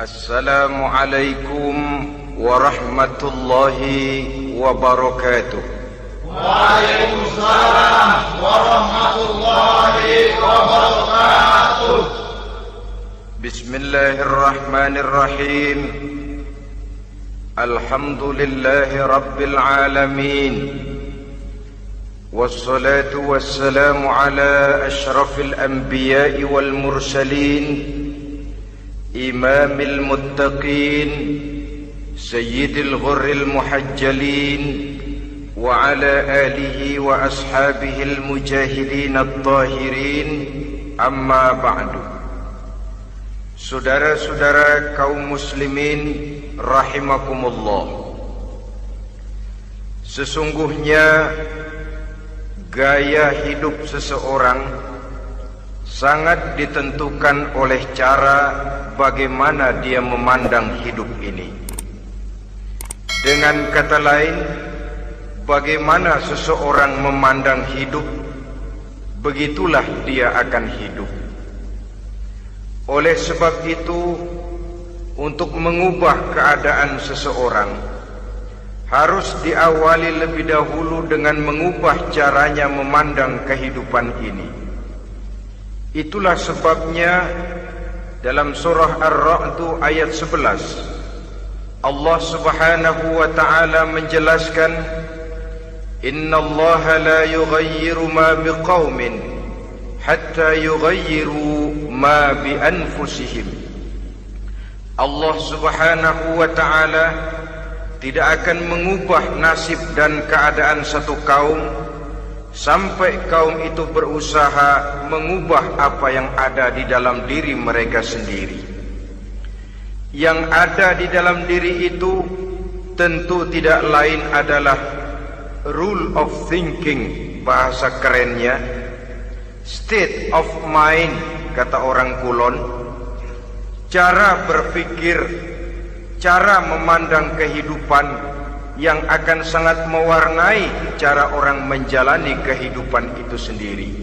Assalamualaikum warahmatullahi wabarakatuh. Waalaikumsalam warahmatullahi wabarakatuh. Bismillahirrahmanirrahim. Alhamdulillahi rabbil alamin. Wassalatu wassalamu ala ashrafil anbiya'i wal mursalin, imamil muttaqin, sayyidil ghurril muhajjalin, wa ala alihi wa ashabihil mujahidin at-tahirin. Amma ba'du. Saudara-saudara kaum muslimin rahimakumullah, sesungguhnya gaya hidup seseorang sangat ditentukan oleh cara bagaimana dia memandang hidup ini. Dengan kata lain, bagaimana seseorang memandang hidup, begitulah dia akan hidup. Oleh sebab itu, untuk mengubah keadaan seseorang harus diawali lebih dahulu dengan mengubah caranya memandang kehidupan ini. Itulah sebabnya dalam surah Ar-Ra'd ayat 11 Allah Subhanahu wa ta'ala menjelaskan, Innallaha la yughayyiru ma biqaumin hatta yughayyiru ma bi anfusihim. Allah Subhanahu wa ta'ala tidak akan mengubah nasib dan keadaan satu kaum sampai kaum itu berusaha mengubah apa yang ada di dalam diri mereka sendiri. Yang ada di dalam diri itu tentu tidak lain adalah rule of thinking, bahasa kerennya state of mind, kata orang Kulon, cara berpikir, cara memandang kehidupan yang akan sangat mewarnai cara orang menjalani kehidupan itu sendiri.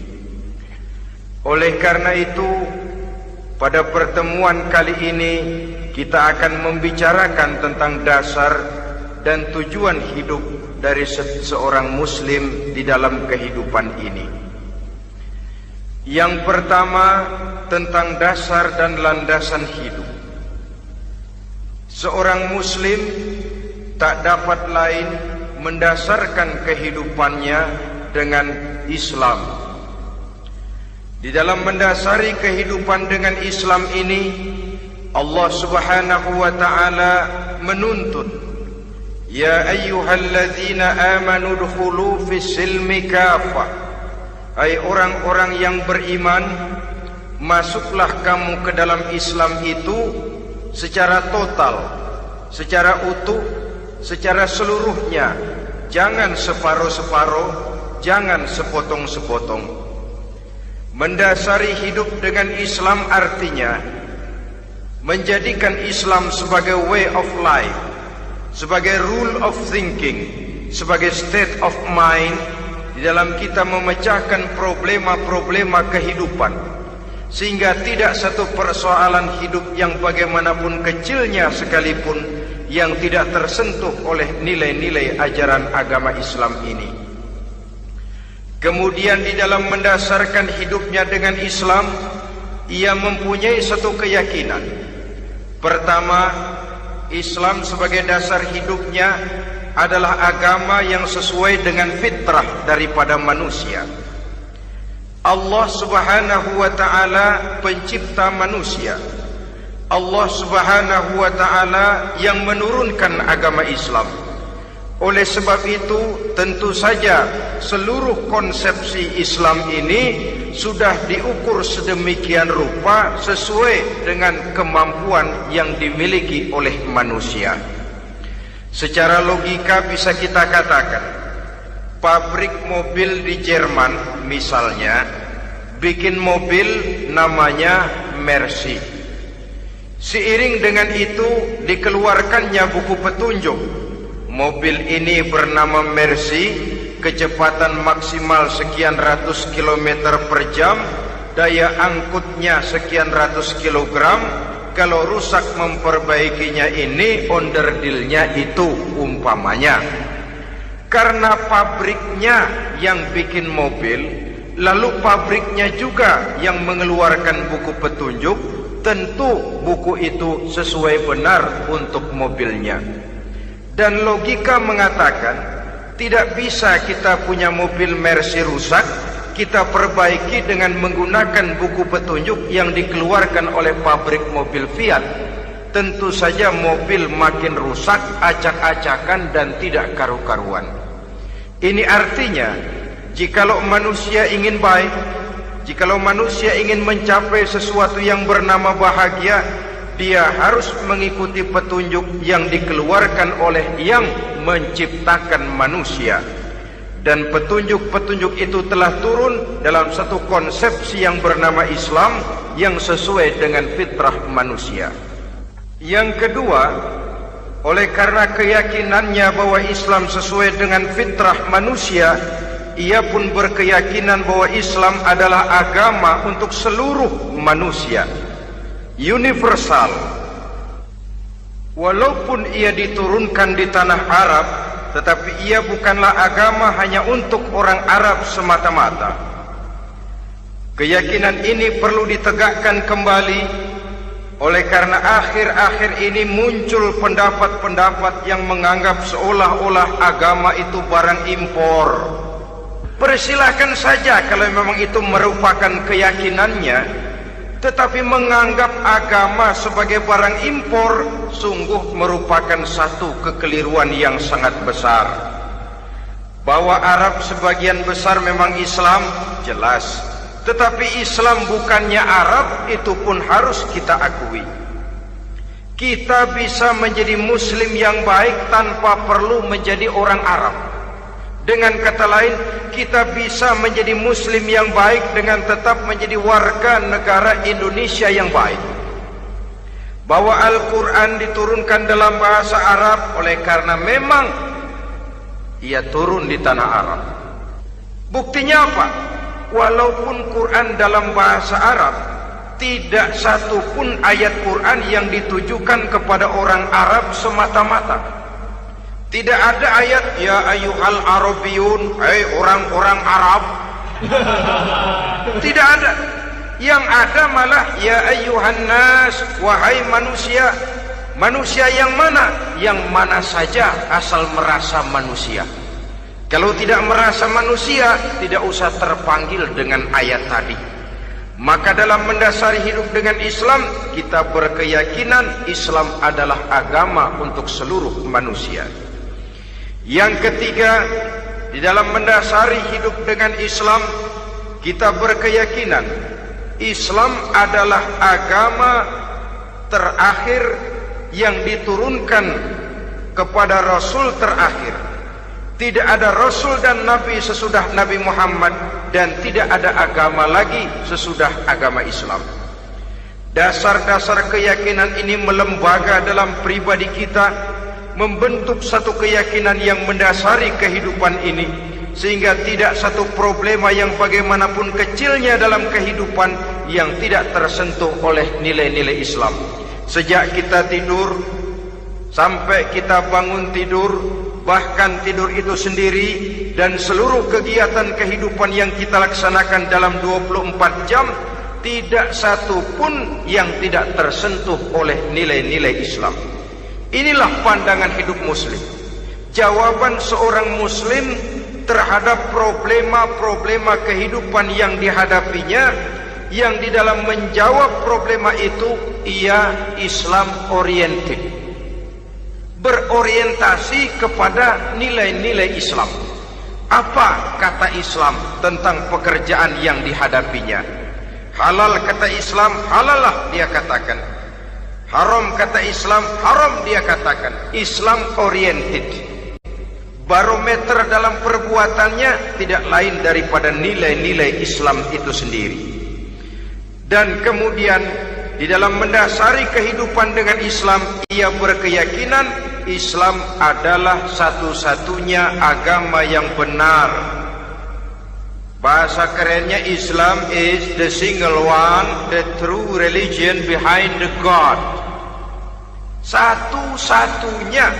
Oleh karena itu, pada pertemuan kali ini kita akan membicarakan tentang dasar dan tujuan hidup dari seorang muslim di dalam kehidupan ini. Yang pertama, tentang dasar dan landasan hidup. Seorang muslim tak dapat lain mendasarkan kehidupannya dengan Islam. Di dalam mendasari kehidupan dengan Islam ini, Allah Subhanahu wa ta'ala menuntut, Ya ayyuhalladzina amanu dkhulu fis silmi kafah. Hai orang-orang yang beriman, masuklah kamu ke dalam Islam itu secara total, secara utuh, secara seluruhnya. Jangan separuh-separuh, jangan sepotong-sepotong. Mendasari hidup dengan Islam artinya menjadikan Islam sebagai way of life, sebagai rule of thinking, sebagai state of mind di dalam kita memecahkan problema-problema kehidupan, sehingga tidak satu persoalan hidup yang bagaimanapun kecilnya sekalipun yang tidak tersentuh oleh nilai-nilai ajaran agama Islam ini. Kemudian di dalam mendasarkan hidupnya dengan Islam, ia mempunyai satu keyakinan. Pertama, Islam sebagai dasar hidupnya adalah agama yang sesuai dengan fitrah daripada manusia. Allah Subhanahu wa ta'ala pencipta manusia. Allah Subhanahu wa ta'ala yang menurunkan agama Islam. Oleh sebab itu, tentu saja seluruh konsepsi Islam ini sudah diukur sedemikian rupa sesuai dengan kemampuan yang dimiliki oleh manusia. Secara logika bisa kita katakan, pabrik mobil di Jerman misalnya bikin mobil namanya Mercy. Seiring dengan itu dikeluarkannya buku petunjuk. Mobil ini bernama Mercy, kecepatan maksimal sekian ratus kilometer per jam, daya angkutnya sekian ratus kilogram, kalau rusak memperbaikinya ini onderdilnya itu umpamanya. Karena pabriknya yang bikin mobil, lalu pabriknya juga yang mengeluarkan buku petunjuk, tentu buku itu sesuai benar untuk mobilnya. Dan logika mengatakan tidak bisa kita punya mobil Mercy rusak, kita perbaiki dengan menggunakan buku petunjuk yang dikeluarkan oleh pabrik mobil Fiat. Tentu saja mobil makin rusak, acak-acakan dan tidak karu-karuan. Ini artinya, jikalau manusia ingin baik, jikalau manusia ingin mencapai sesuatu yang bernama bahagia, dia harus mengikuti petunjuk yang dikeluarkan oleh yang menciptakan manusia. Dan petunjuk-petunjuk itu telah turun dalam satu konsepsi yang bernama Islam yang sesuai dengan fitrah manusia. Yang kedua, oleh karena keyakinannya bahwa Islam sesuai dengan fitrah manusia, ia pun berkeyakinan bahwa Islam adalah agama untuk seluruh manusia, universal. Walaupun ia diturunkan di tanah Arab, tetapi ia bukanlah agama hanya untuk orang Arab semata-mata. Keyakinan ini perlu ditegakkan kembali, oleh karena akhir-akhir ini muncul pendapat-pendapat yang menganggap seolah-olah agama itu barang impor. Persilahkan saja kalau memang itu merupakan keyakinannya, tetapi menganggap agama sebagai barang impor sungguh merupakan satu kekeliruan yang sangat besar. Bahwa Arab sebagian besar memang Islam, jelas. Tetapi Islam bukannya Arab, itu pun harus kita akui. Kita bisa menjadi Muslim yang baik tanpa perlu menjadi orang Arab. Dengan kata lain, kita bisa menjadi Muslim yang baik dengan tetap menjadi warga negara Indonesia yang baik. Bahwa Al-Quran diturunkan dalam bahasa Arab oleh karena memang ia turun di tanah Arab. Buktinya apa? Walaupun Quran dalam bahasa Arab, tidak satu pun ayat Quran yang ditujukan kepada orang Arab semata-mata. Tidak ada ayat ya ayyuhal arabiyun, hai orang-orang Arab. Tidak ada. Yang ada malah ya ayyuhan nas, wahai manusia. Manusia yang mana? Yang mana saja asal merasa manusia. Kalau tidak merasa manusia, tidak usah terpanggil dengan ayat tadi. Maka dalam mendasari hidup dengan Islam, kita berkeyakinan Islam adalah agama untuk seluruh manusia. Yang ketiga, di dalam mendasari hidup dengan Islam, kita berkeyakinan Islam adalah agama terakhir yang diturunkan kepada Rasul terakhir. Tidak ada Rasul dan Nabi sesudah Nabi Muhammad, dan tidak ada agama lagi sesudah agama Islam. Dasar-dasar keyakinan ini melembaga dalam pribadi kita, membentuk satu keyakinan yang mendasari kehidupan ini, sehingga tidak satu problema yang bagaimanapun kecilnya dalam kehidupan yang tidak tersentuh oleh nilai-nilai Islam. Sejak kita tidur sampai kita bangun tidur, bahkan tidur itu sendiri, dan seluruh kegiatan kehidupan yang kita laksanakan dalam 24 jam, tidak satu pun yang tidak tersentuh oleh nilai-nilai Islam. Inilah pandangan hidup Muslim. Jawaban seorang Muslim terhadap problema-problema kehidupan yang dihadapinya, yang di dalam menjawab problema itu ia Islam oriented, berorientasi kepada nilai-nilai Islam. Apa kata Islam tentang pekerjaan yang dihadapinya? Halal kata Islam, halallah dia katakan. Haram kata Islam, haram dia katakan. Islam oriented. Barometer dalam perbuatannya tidak lain daripada nilai-nilai Islam itu sendiri. Dan kemudian di dalam mendasari kehidupan dengan Islam, ia berkeyakinan Islam adalah satu-satunya agama yang benar. Bahasa kerennya, Islam is the single one, the true religion behind the God. Satu-satunya.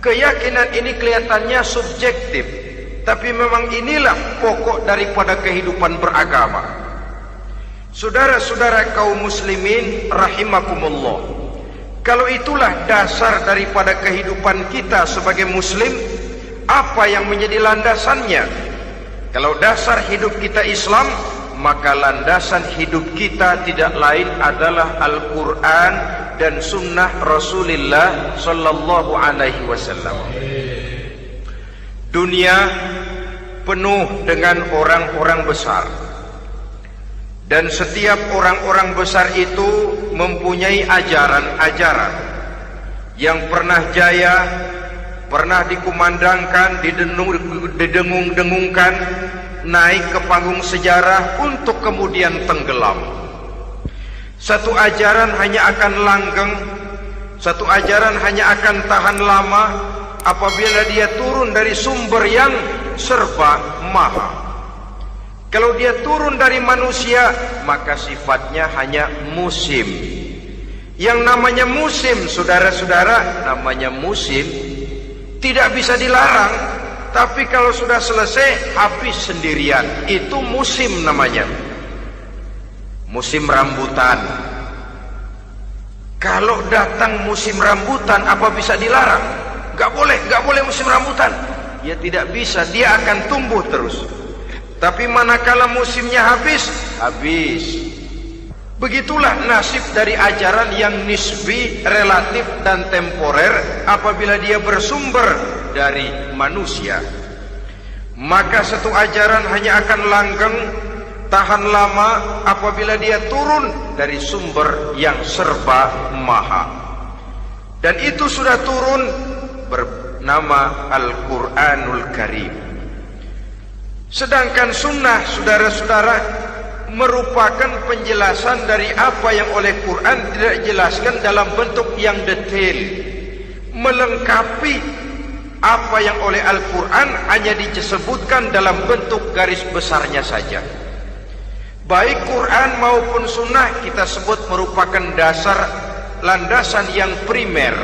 Keyakinan ini kelihatannya subjektif, tapi memang inilah pokok daripada kehidupan beragama. Saudara-saudara kaum muslimin rahimakumullah, kalau itulah dasar daripada kehidupan kita sebagai muslim, apa yang menjadi landasannya? Kalau dasar hidup kita Islam, maka landasan hidup kita tidak lain adalah Al-Quran dan Sunnah Rasulullah Sallallahu Alaihi Wasallam. Dunia penuh dengan orang-orang besar, dan setiap orang-orang besar itu mempunyai ajaran-ajaran yang pernah jaya, pernah dikumandangkan, didengung-dengungkan, naik ke panggung sejarah untuk kemudian tenggelam. Satu ajaran hanya akan langgeng, satu ajaran hanya akan tahan lama apabila dia turun dari sumber yang serba maha. Kalau dia turun dari manusia, maka sifatnya hanya musim. Yang namanya musim, saudara-saudara, namanya musim tidak bisa dilarang, tapi kalau sudah selesai habis sendirian. Itu musim namanya. Musim rambutan. Kalau datang musim rambutan, apa bisa dilarang? Gak boleh musim rambutan. Ya tidak bisa, dia akan tumbuh terus. Tapi manakala musimnya habis. Begitulah nasib dari ajaran yang nisbi, relatif dan temporer apabila dia bersumber dari manusia. Maka satu ajaran hanya akan langgeng, tahan lama apabila dia turun dari sumber yang serba maha. Dan itu sudah turun bernama Al-Quranul Karim. Sedangkan sunnah, saudara-saudara, merupakan penjelasan dari apa yang oleh Quran tidak dijelaskan dalam bentuk yang detail, melengkapi apa yang oleh Al-Quran hanya disebutkan dalam bentuk garis besarnya saja. Baik Quran maupun sunnah kita sebut merupakan dasar, landasan yang primer.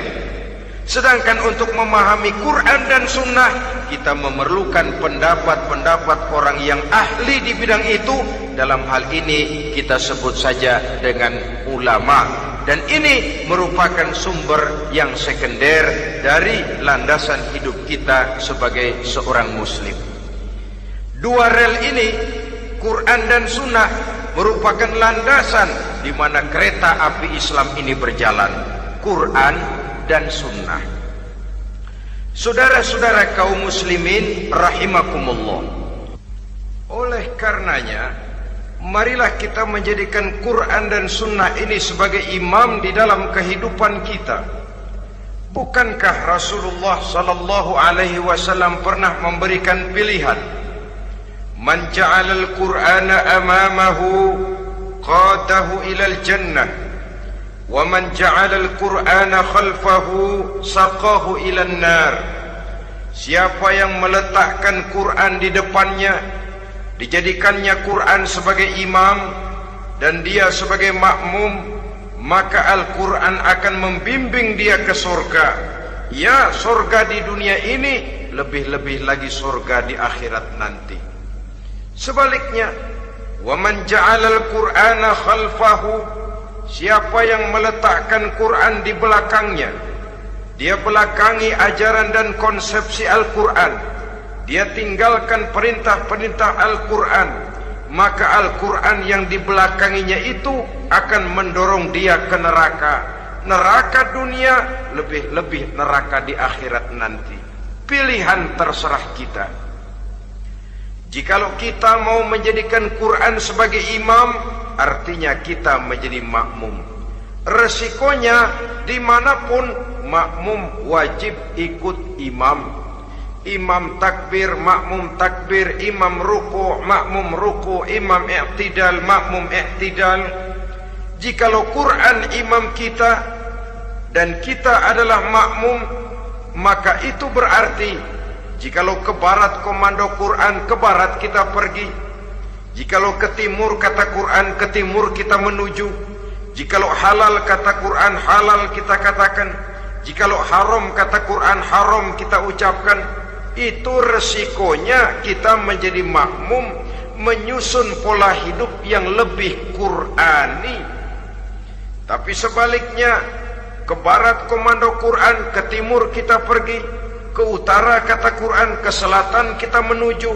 Sedangkan untuk memahami Quran dan sunnah, kita memerlukan pendapat-pendapat orang yang ahli di bidang itu. Dalam hal ini kita sebut saja dengan ulama. Dan ini merupakan sumber yang sekunder dari landasan hidup kita sebagai seorang muslim. Dua rel ini, Quran dan sunnah, merupakan landasan di mana kereta api Islam ini berjalan. Quran dan sunnah. Saudara-saudara kaum muslimin rahimakumullah, oleh karenanya marilah kita menjadikan Quran dan sunnah ini sebagai imam di dalam kehidupan kita. Bukankah Rasulullah sallallahu alaihi wasallam pernah memberikan pilihan, man ja'alal Qur'ana amamahu qadahu ilal jannah wa man ja'alal Qur'ana khalfahu saqahu ilan nar. Siapa yang meletakkan Quran di depannya, dijadikannya Quran sebagai imam dan dia sebagai makmum, maka Al-Quran akan membimbing dia ke surga. Ya, surga di dunia ini, lebih-lebih lagi surga di akhirat nanti. Sebaliknya, wa man ja'alal Qur'ana khalfahu, siapa yang meletakkan Quran di belakangnya, dia belakangi ajaran dan konsepsi Al-Quran, dia tinggalkan perintah-perintah Al-Quran, maka Al-Quran yang dibelakanginya itu akan mendorong dia ke neraka. Neraka dunia, lebih-lebih neraka di akhirat nanti. Pilihan terserah kita. Jikalau kita mau menjadikan Quran sebagai imam, artinya kita menjadi makmum. Resikonya dimanapun, makmum wajib ikut imam. Imam takbir, makmum takbir, imam ruku, makmum ruku, imam i'tidal, makmum i'tidal. Jikalau Quran imam kita dan kita adalah makmum, maka itu berarti Jikalau ke barat komando Quran, ke barat kita pergi. Jikalau ke timur kata Quran, ke timur kita menuju. Jikalau halal kata Quran, halal kita katakan. Jikalau haram kata Quran, haram kita ucapkan. Itu resikonya kita menjadi makmum, menyusun pola hidup yang lebih Qurani. Tapi sebaliknya, ke barat komando Quran, ke timur kita pergi. Ke utara kata Quran, ke selatan kita menuju.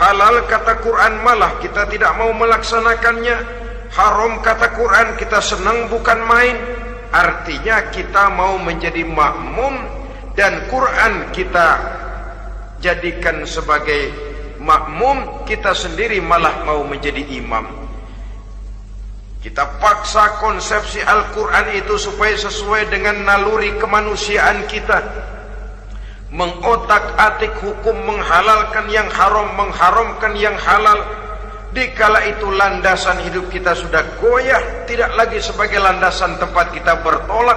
Halal kata Quran, malah kita tidak mau melaksanakannya. Haram kata Quran, kita senang bukan main. Artinya kita mau menjadi makmum, dan Quran kita jadikan sebagai makmum, kita sendiri malah mau menjadi imam. Kita paksa konsepsi Al-Quran itu supaya sesuai dengan naluri kemanusiaan kita. Mengotak-atik hukum, menghalalkan yang haram, mengharamkan yang halal. Dikala itu landasan hidup kita sudah goyah, tidak lagi sebagai landasan tempat kita bertolak,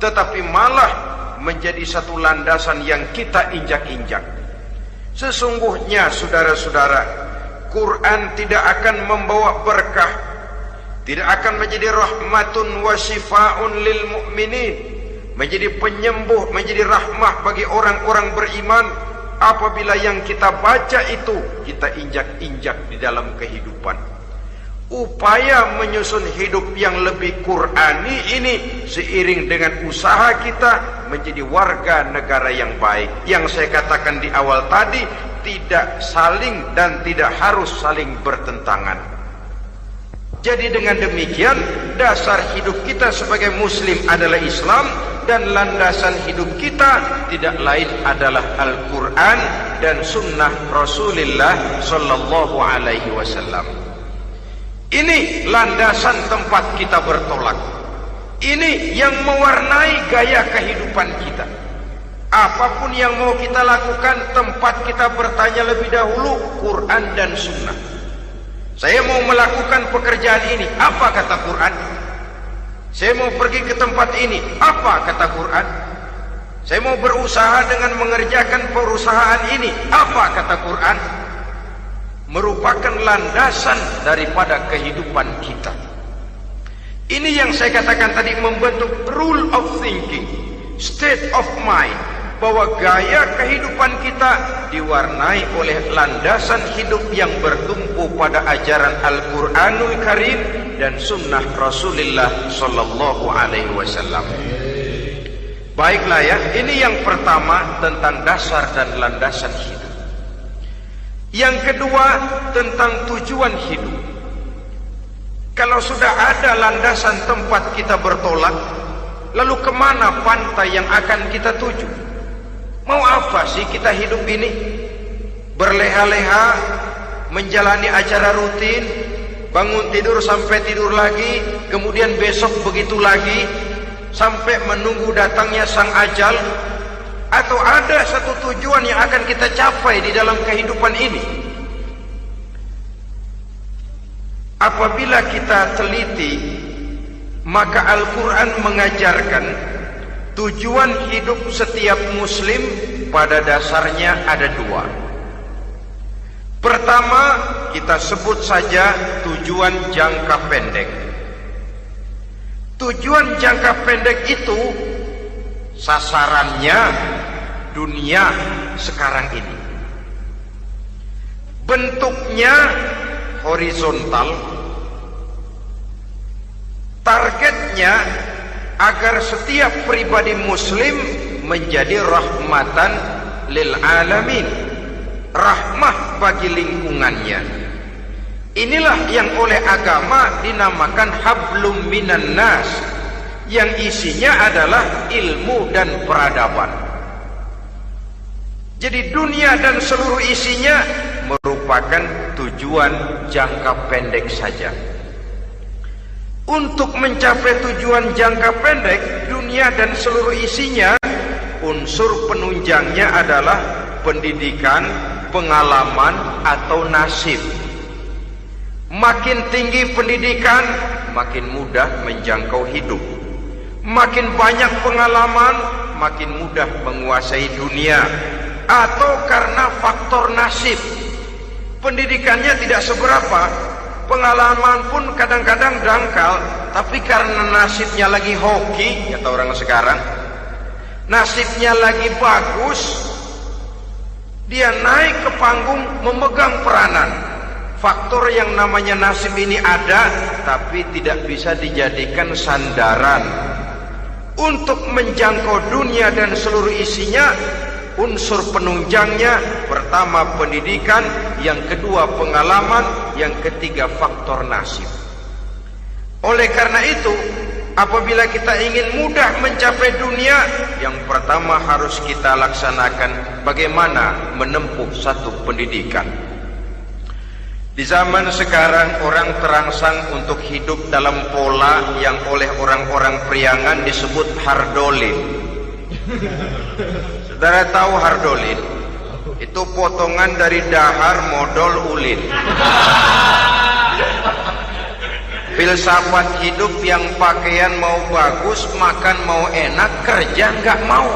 tetapi malah menjadi satu landasan yang kita injak-injak. Sesungguhnya saudara-saudara, Quran tidak akan membawa berkah, tidak akan menjadi rahmatun wa syifaun lil mu'minin, menjadi penyembuh, menjadi rahmah bagi orang-orang beriman, apabila yang kita baca itu kita injak-injak di dalam kehidupan. Upaya menyusun hidup yang lebih Qurani ini seiring dengan usaha kita menjadi warga negara yang baik. Yang saya katakan di awal tadi, tidak saling dan tidak harus saling bertentangan. Jadi dengan demikian, dasar hidup kita sebagai muslim adalah Islam, dan landasan hidup kita tidak lain adalah Al-Quran dan sunnah Rasulullah Sallallahu Alaihi Wasallam. Ini landasan tempat kita bertolak. Ini yang mewarnai gaya kehidupan kita. Apapun yang mau kita lakukan, tempat kita bertanya lebih dahulu Quran dan sunnah. Saya mau melakukan pekerjaan ini, apa kata Quran? Saya mau pergi ke tempat ini, apa kata Quran? Saya mau berusaha dengan mengerjakan perusahaan ini, apa kata Quran? Merupakan landasan daripada kehidupan kita. Ini yang saya katakan tadi, membentuk rule of thinking, state of mind, bahwa gaya kehidupan kita diwarnai oleh landasan hidup yang bertumpu pada ajaran Al-Quranul Karim dan sunnah Rasulullah Sallallahu Alaihi Wasallam. Baiklah ya, ini yang pertama tentang dasar dan landasan hidup. Yang kedua tentang tujuan hidup. Kalau sudah ada landasan tempat kita bertolak, lalu kemana pantai yang akan kita tuju? Mau apa sih kita hidup ini? Berleha-leha, menjalani acara rutin, bangun tidur sampai tidur lagi, kemudian besok begitu lagi, sampai menunggu datangnya sang ajal? Atau ada satu tujuan yang akan kita capai di dalam kehidupan ini? Apabila kita teliti, maka Al-Quran mengajarkan tujuan hidup setiap muslim pada dasarnya ada dua. Pertama, kita sebut saja tujuan jangka pendek. Tujuan jangka pendek itu sasarannya dunia sekarang ini. Bentuknya horizontal. Targetnya agar setiap pribadi muslim menjadi rahmatan lil alamin, rahmah bagi lingkungannya. Inilah yang oleh agama dinamakan hablum minan nas, yang isinya adalah ilmu dan peradaban. Jadi dunia dan seluruh isinya merupakan tujuan jangka pendek saja. Untuk mencapai tujuan jangka pendek, dunia dan seluruh isinya, unsur penunjangnya adalah pendidikan, pengalaman, atau nasib. Makin tinggi pendidikan, makin mudah menjangkau hidup. Makin banyak pengalaman, makin mudah menguasai dunia. atau karena faktor nasib. Pendidikannya tidak seberapa, pengalaman pun kadang-kadang dangkal, tapi karena nasibnya lagi hoki, kata orang sekarang, nasibnya lagi bagus, dia naik ke panggung memegang peranan. Faktor yang namanya nasib ini ada, tapi tidak bisa dijadikan sandaran. Untuk menjangkau dunia dan seluruh isinya, unsur penunjangnya pertama pendidikan, yang kedua pengalaman, yang ketiga faktor nasib. Oleh karena itu, apabila kita ingin mudah mencapai dunia, yang pertama harus kita laksanakan bagaimana menempuh satu pendidikan. Di zaman sekarang orang terangsang untuk hidup dalam pola yang oleh orang-orang priangan disebut hardolin. Saudara tahu hardolin? Itu potongan dari dahar modal ulin. Filsafat hidup yang pakaian mau bagus, makan mau enak, kerja nggak mau.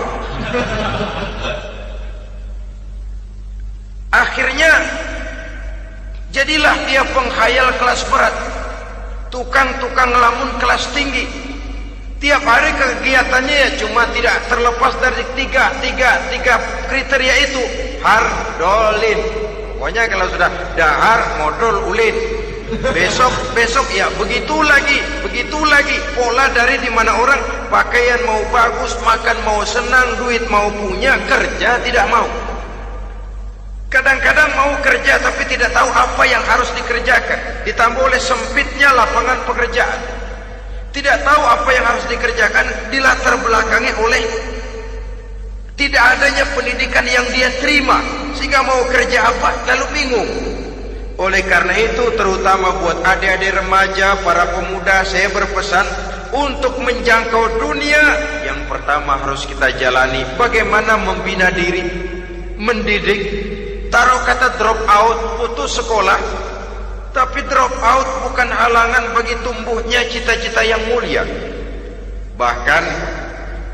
Akhirnya jadilah dia penghayal kelas berat, tukang-tukang lamun kelas tinggi. Tiap hari kegiatannya ya cuma tidak terlepas dari tiga kriteria itu, hardolin. Pokoknya kalau sudah dahar modal ulin, besok ya begitu lagi, pola dari dimana orang pakaian mau bagus, makan mau senang, duit mau punya, kerja tidak mau. Kadang-kadang mau kerja tapi tidak tahu apa yang harus dikerjakan, ditambah oleh sempitnya lapangan pekerjaan. Tidak tahu apa yang harus dikerjakan, dilatar belakangi oleh tidak adanya pendidikan yang dia terima, sehingga mau kerja apa lalu bingung. Oleh karena itu, terutama buat adik-adik remaja, para pemuda, saya berpesan untuk menjangkau dunia, yang pertama harus kita jalani bagaimana membina diri, mendidik. Taruh kata drop out, putus sekolah, tapi drop out bukan halangan bagi tumbuhnya cita-cita yang mulia. Bahkan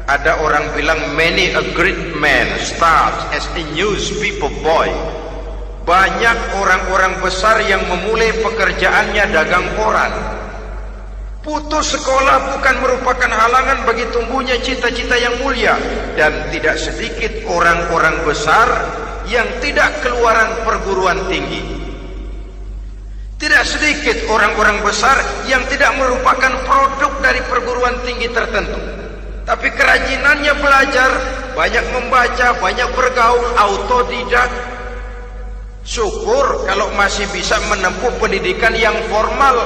ada orang bilang many a great man starts as a newspaper boy. Banyak orang-orang besar yang memulai pekerjaannya dagang koran. Putus sekolah bukan merupakan halangan bagi tumbuhnya cita-cita yang mulia. Dan tidak sedikit orang-orang besar yang tidak keluaran perguruan tinggi. Tidak sedikit orang-orang besar yang tidak merupakan produk dari perguruan tinggi tertentu, tapi kerajinannya belajar, banyak membaca, banyak bergaul, autodidak. Syukur kalau masih bisa menempuh pendidikan yang formal.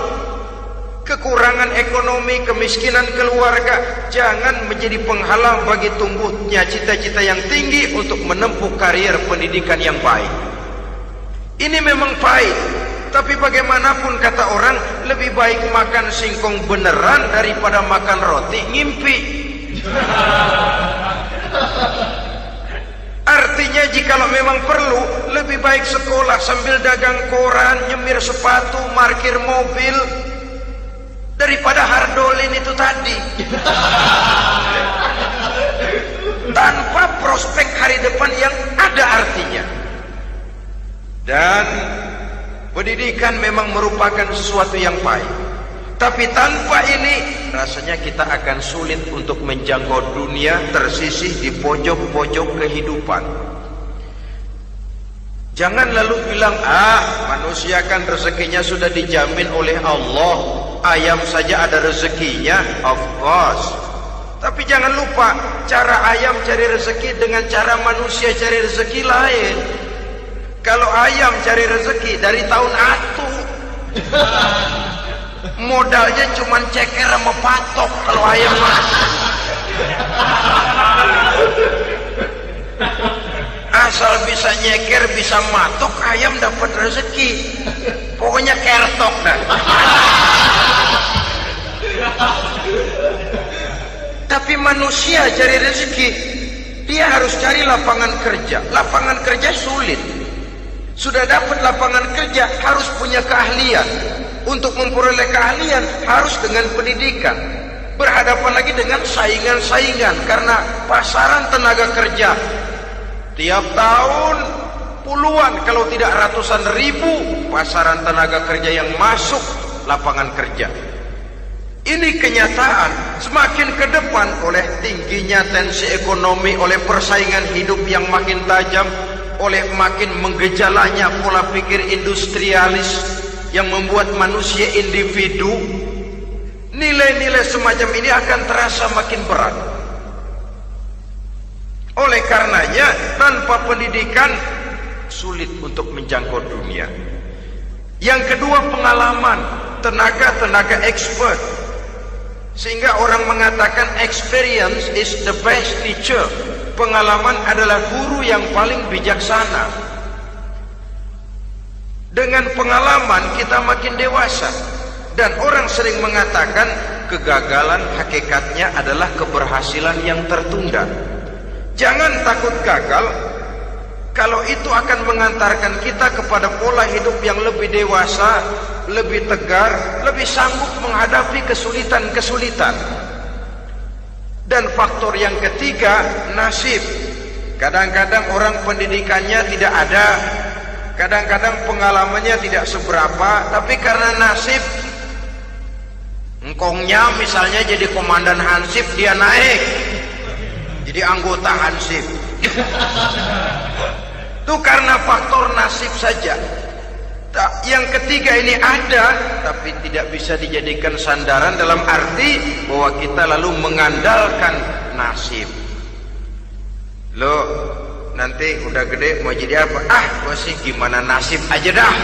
Kekurangan ekonomi, kemiskinan keluarga jangan menjadi penghalang bagi tumbuhnya cita-cita yang tinggi untuk menempuh karier pendidikan yang baik. Ini memang pahit, tapi bagaimanapun kata orang, lebih baik makan singkong beneran daripada makan roti ngimpi. Artinya jikalau memang perlu, lebih baik sekolah sambil dagang koran, nyemir sepatu, parkir mobil, daripada hardolin itu tadi. Tanpa prospek hari depan yang ada artinya. Dan pendidikan memang merupakan sesuatu yang baik, tapi tanpa ini rasanya kita akan sulit untuk menjangkau dunia, tersisih di pojok-pojok kehidupan. Jangan lalu bilang, manusia kan rezekinya sudah dijamin oleh Allah, ayam saja ada rezekinya. Of course, tapi jangan lupa, cara ayam cari rezeki dengan cara manusia cari rezeki lain. Kalau ayam cari rezeki dari tahun atu, modalnya cuma ceker sama patok. Kalau ayam mah asal bisa nyeker, bisa matok, ayam dapat rezeki. Pokoknya kertok dah. Tapi manusia cari rezeki, dia harus cari lapangan kerja. Lapangan kerja sulit. Sudah dapat lapangan kerja, harus punya keahlian. Untuk memperoleh keahlian harus dengan pendidikan. Berhadapan lagi dengan saingan-saingan, karena pasaran tenaga kerja Tiap tahun puluhan kalau tidak ratusan ribu pasaran tenaga kerja yang masuk lapangan kerja. Ini kenyataan. Semakin ke depan oleh tingginya tensi ekonomi, oleh persaingan hidup yang makin tajam, oleh makin menggejalanya pola pikir industrialis yang membuat manusia individu, nilai-nilai semacam ini akan terasa makin berat. Oleh karenanya tanpa pendidikan sulit untuk menjangkau dunia. Yang kedua, pengalaman, tenaga expert. Sehingga orang mengatakan experience is the best teacher. Pengalaman adalah guru yang paling bijaksana. Dengan pengalaman kita makin dewasa. Dan orang sering mengatakan kegagalan hakikatnya adalah keberhasilan yang tertunda. Jangan takut gagal, kalau itu akan mengantarkan kita kepada pola hidup yang lebih dewasa, lebih tegar, lebih sanggup menghadapi kesulitan-kesulitan. Dan faktor yang ketiga, nasib. Kadang-kadang orang pendidikannya tidak ada, kadang-kadang pengalamannya tidak seberapa, tapi karena nasib, engkongnya misalnya jadi komandan Hansip, dia naik jadi anggota Hansip. Itu karena faktor nasib saja. Yang ketiga ini ada, tapi tidak bisa dijadikan sandaran dalam arti bahwa kita lalu mengandalkan nasib. Lo nanti udah gede mau jadi apa? Gue sih gimana nasib aja dah.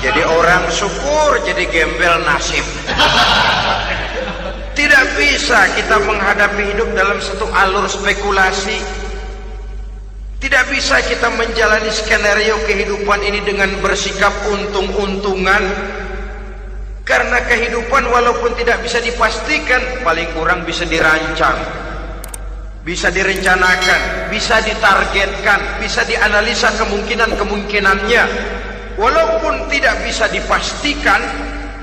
Jadi orang syukur, jadi gembel nasib. Tidak bisa kita menghadapi hidup dalam satu alur spekulasi. Tidak bisa kita menjalani skenario kehidupan ini dengan bersikap untung-untungan. Karena kehidupan walaupun tidak bisa dipastikan, paling kurang bisa dirancang, bisa direncanakan, bisa ditargetkan, bisa dianalisa kemungkinan-kemungkinannya. Walaupun tidak bisa dipastikan,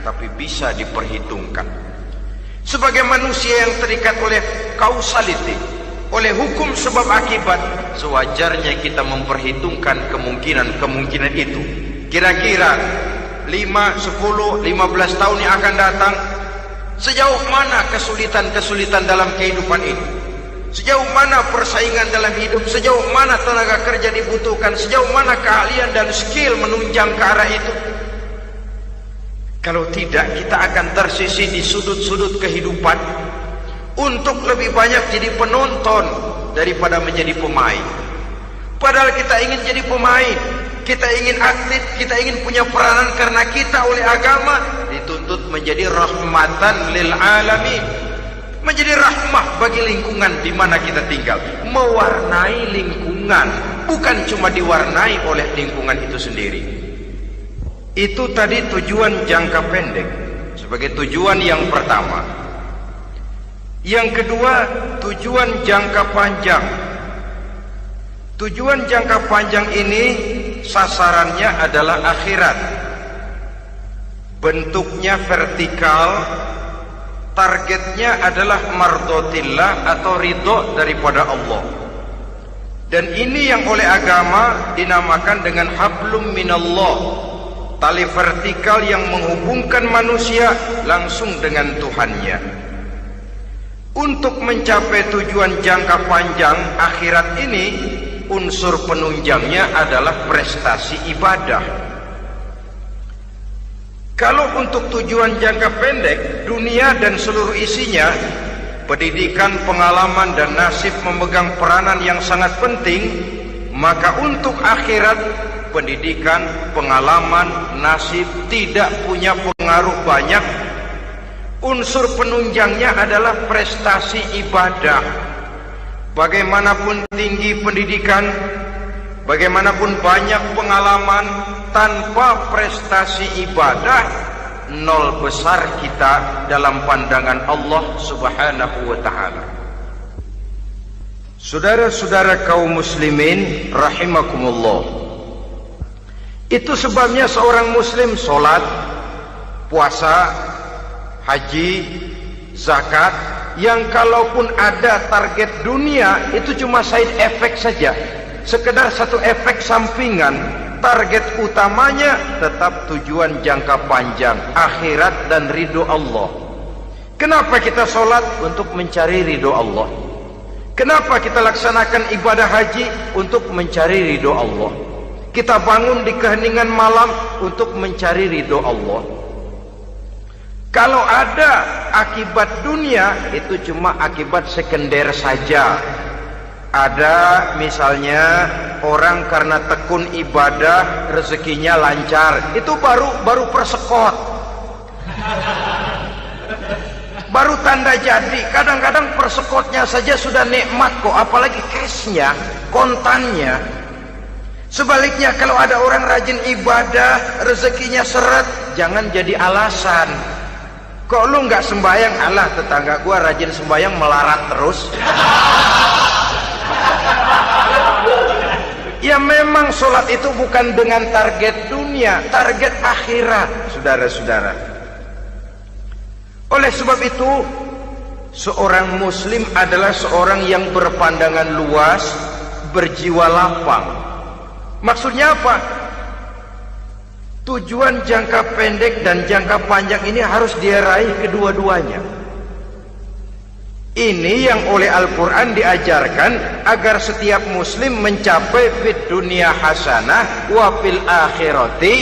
tapi bisa diperhitungkan. Sebagai manusia yang terikat oleh causality, oleh hukum sebab akibat, sewajarnya kita memperhitungkan kemungkinan-kemungkinan itu. Kira-kira 5, 10, 15 tahun yang akan datang, sejauh mana kesulitan-kesulitan dalam kehidupan ini, sejauh mana persaingan dalam hidup, sejauh mana tenaga kerja dibutuhkan, sejauh mana keahlian dan skill menunjang ke arah itu. Kalau tidak, kita akan tersisih di sudut-sudut kehidupan untuk lebih banyak jadi penonton daripada menjadi pemain. Padahal kita ingin jadi pemain, kita ingin aktif, kita ingin punya peranan karena kita oleh agama dituntut menjadi rahmatan lil alamin, menjadi rahmah bagi lingkungan di mana kita tinggal, mewarnai lingkungan, bukan cuma diwarnai oleh lingkungan itu sendiri. Itu tadi tujuan jangka pendek sebagai tujuan yang pertama. Yang kedua, tujuan jangka panjang. Tujuan jangka panjang ini sasarannya adalah akhirat. Bentuknya vertikal, targetnya adalah mardotillah atau ridho daripada Allah. Dan ini yang oleh agama dinamakan dengan hablum minallah, tali vertikal yang menghubungkan manusia langsung dengan Tuhannya. Untuk mencapai tujuan jangka panjang akhirat ini, unsur penunjangnya adalah prestasi ibadah. Kalau untuk tujuan jangka pendek, dunia dan seluruh isinya, pendidikan, pengalaman dan nasib memegang peranan yang sangat penting, maka untuk akhirat, pendidikan, pengalaman, nasib tidak punya pengaruh banyak. Unsur penunjangnya adalah prestasi ibadah. Bagaimanapun tinggi pendidikan, bagaimanapun banyak pengalaman, tanpa prestasi ibadah, nol besar kita dalam pandangan Allah Subhanahu wa ta'ala. Saudara-saudara kaum muslimin rahimakumullah, itu sebabnya seorang muslim sholat, puasa, haji, zakat, yang kalaupun ada target dunia itu cuma side effect saja, sekedar satu efek sampingan. Target utamanya tetap tujuan jangka panjang, akhirat dan ridho Allah. Kenapa kita sholat? Untuk mencari ridho Allah. Kenapa kita laksanakan ibadah haji? Untuk mencari ridho Allah. Kita bangun di keheningan malam untuk mencari ridho Allah. Kalau ada akibat dunia, itu cuma akibat sekunder saja. Ada misalnya orang karena tekun ibadah rezekinya lancar, itu baru persekot, baru tanda jadi. Kadang-kadang persekotnya saja sudah nikmat kok, apalagi cashnya, kontannya. Sebaliknya kalau ada orang rajin ibadah rezekinya seret, jangan jadi alasan. Kok lu nggak sembahyang? Alah, tetangga gua rajin sembahyang melarat terus. Ya memang sholat itu bukan dengan target dunia, target akhirat, saudara-saudara. Oleh sebab itu, seorang muslim adalah seorang yang berpandangan luas, berjiwa lapang. Maksudnya apa? Tujuan jangka pendek dan jangka panjang ini harus dia raih kedua-duanya. Ini yang oleh Al-Quran diajarkan agar setiap muslim mencapai fid dunya hasanah wa fil akhirati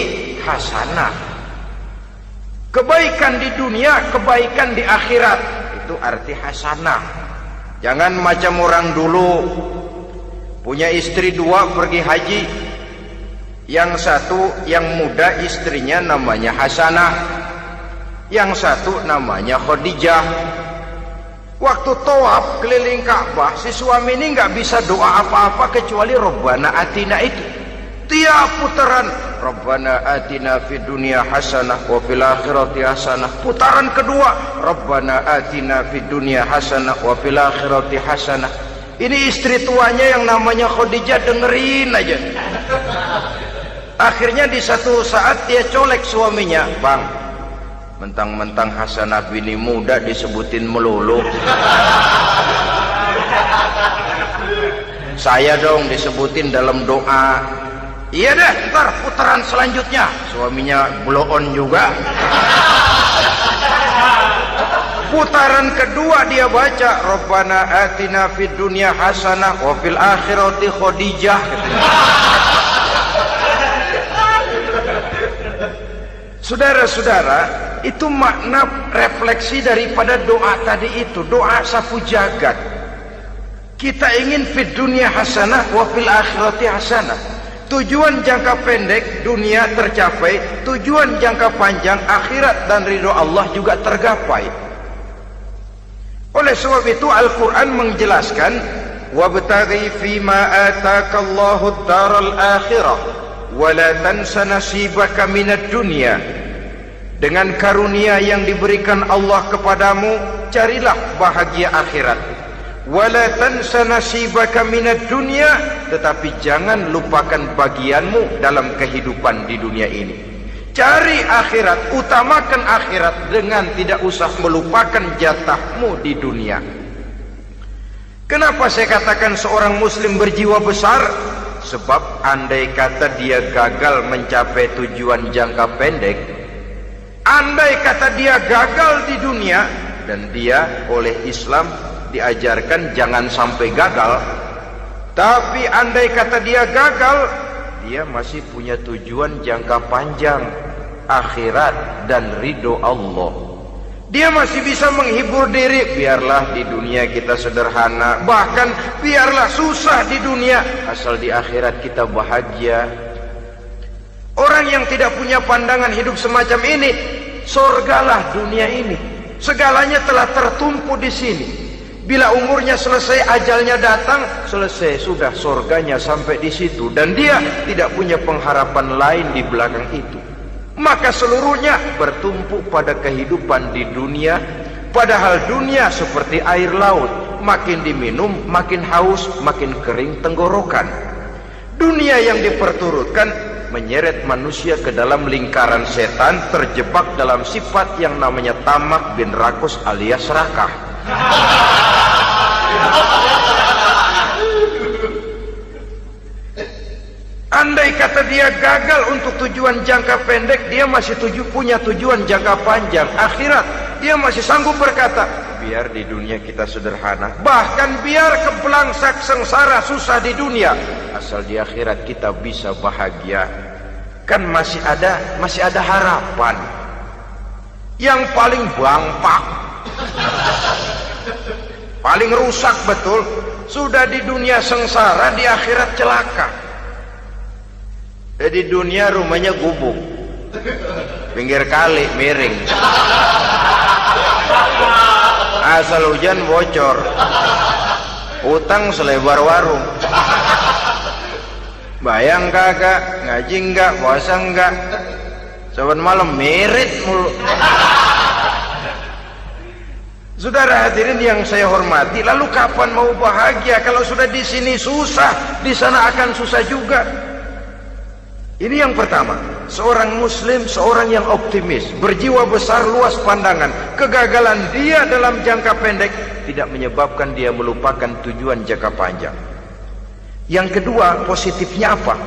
hasanah. Kebaikan di dunia, kebaikan di akhirat, itu arti hasanah. Jangan macam orang dulu, punya istri dua pergi haji. Yang satu yang muda istrinya namanya Hasanah, yang satu namanya Khadijah. Waktu tawaf keliling Ka'bah, si suami ini nggak bisa doa apa-apa kecuali Rabbana Atina itu. Tiap putaran Rabbana Atina fid dunya hasanah wa fil akhirati hasanah. Putaran kedua Rabbana Atina fid dunya hasanah wa fil akhirati hasanah. Ini istri tuanya yang namanya Khadijah dengerin aja. Akhirnya di satu saat dia colek suaminya, "Bang, mentang-mentang Hasanah bini muda disebutin melulu, saya dong disebutin dalam doa." "Iya deh, ntar putaran selanjutnya." Suaminya blow on juga. Putaran kedua dia baca Rabbana Atina fid dunya hasanah wa fil akhirati Khadijah. Saudara-saudara, itu makna refleksi daripada doa tadi itu, doa sapu jagat. Kita ingin fid dunya hasanah wa fil akhirati hasanah. Tujuan jangka pendek dunia tercapai, tujuan jangka panjang akhirat dan ridho Allah juga tergapai. Oleh sebab itu Al-Quran menjelaskan, wabtaghi fima atakallahu ad-daral akhirah wa la tansa nasibaka minad dunya. Dengan karunia yang diberikan Allah kepadamu, carilah bahagia akhirat. Wa la tansa nasibaka minad dunya, tetapi jangan lupakan bagianmu dalam kehidupan di dunia ini. Cari akhirat, utamakan akhirat dengan tidak usah melupakan jatahmu di dunia. Kenapa saya katakan seorang muslim berjiwa besar? Sebab andai kata dia gagal mencapai tujuan jangka pendek, andai kata dia gagal di dunia, dan dia oleh Islam diajarkan jangan sampai gagal, tapi andai kata dia gagal, dia masih punya tujuan jangka panjang, akhirat dan ridho Allah. Dia masih bisa menghibur diri, biarlah di dunia kita sederhana, bahkan biarlah susah di dunia, asal di akhirat kita bahagia. Orang yang tidak punya pandangan hidup semacam ini, sorgalah dunia ini, segalanya telah tertumpu di sini. Bila umurnya selesai, ajalnya datang, selesai sudah, sorganya sampai di situ, dan dia tidak punya pengharapan lain di belakang itu. Maka seluruhnya bertumpu pada kehidupan di dunia, padahal dunia seperti air laut, makin diminum makin haus, makin kering tenggorokan. Dunia yang diperturutkan menyeret manusia ke dalam lingkaran setan, terjebak dalam sifat yang namanya tamak bin rakus alias serakah. Andai kata dia gagal untuk tujuan jangka pendek, dia masih punya tujuan jangka panjang, akhirat. Dia masih sanggup berkata, biar di dunia kita sederhana, bahkan biar kebelangsak sengsara susah di dunia, asal di akhirat kita bisa bahagia. Kan masih ada harapan. Yang paling bangpak, paling rusak betul, sudah di dunia sengsara, di akhirat celaka. Di dunia rumahnya gubuk, pinggir kali miring, asal hujan bocor, utang selebar warung. Bayang kagak, ngaji enggak, puasa enggak, saban malam merit mulu. Saudara hadirin yang saya hormati, lalu kapan mau bahagia kalau sudah di sini susah, di sana akan susah juga. Ini yang pertama, seorang muslim, seorang yang optimis, berjiwa besar, luas pandangan. Kegagalan dia dalam jangka pendek tidak menyebabkan dia melupakan tujuan jangka panjang. Yang kedua, positifnya apa?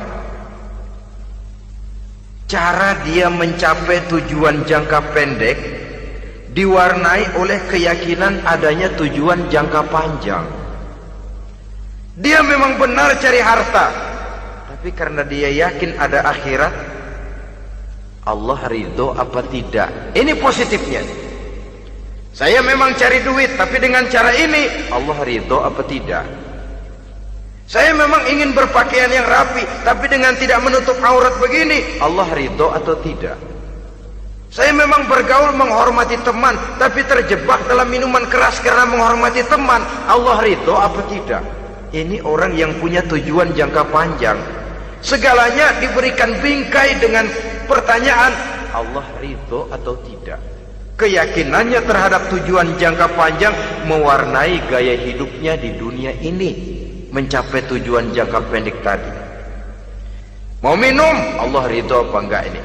Cara dia mencapai tujuan jangka pendek diwarnai oleh keyakinan adanya tujuan jangka panjang. Dia memang benar cari harta, tapi karena dia yakin ada akhirat, Allah ridho apa tidak? Ini positifnya. Saya memang cari duit, tapi dengan cara ini Allah ridho apa tidak? Saya memang ingin berpakaian yang rapi, tapi dengan tidak menutup aurat begini, Allah ridho atau tidak? Saya memang bergaul menghormati teman, tapi terjebak dalam minuman keras karena menghormati teman, Allah ridho apa tidak? Ini orang yang punya tujuan jangka panjang. Segalanya diberikan bingkai dengan pertanyaan, Allah ridho atau tidak? Keyakinannya terhadap tujuan jangka panjang mewarnai gaya hidupnya di dunia ini, mencapai tujuan jangka pendek tadi. Mau minum, Allah ridho apa enggak ini?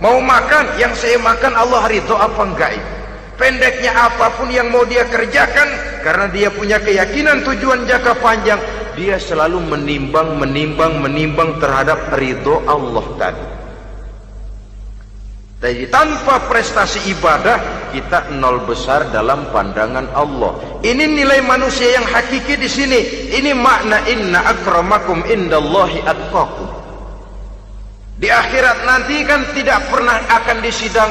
Mau makan, yang saya makan Allah ridho apa enggak ini? Pendeknya apapun yang mau dia kerjakan, karena dia punya keyakinan tujuan jangka panjang, dia selalu menimbang terhadap ridho Allah tadi. Jadi tanpa prestasi ibadah, kita nol besar dalam pandangan Allah. Ini nilai manusia yang hakiki di sini. Ini makna inna akramakum indallahi atqakum. Di akhirat nanti kan tidak pernah akan disidang,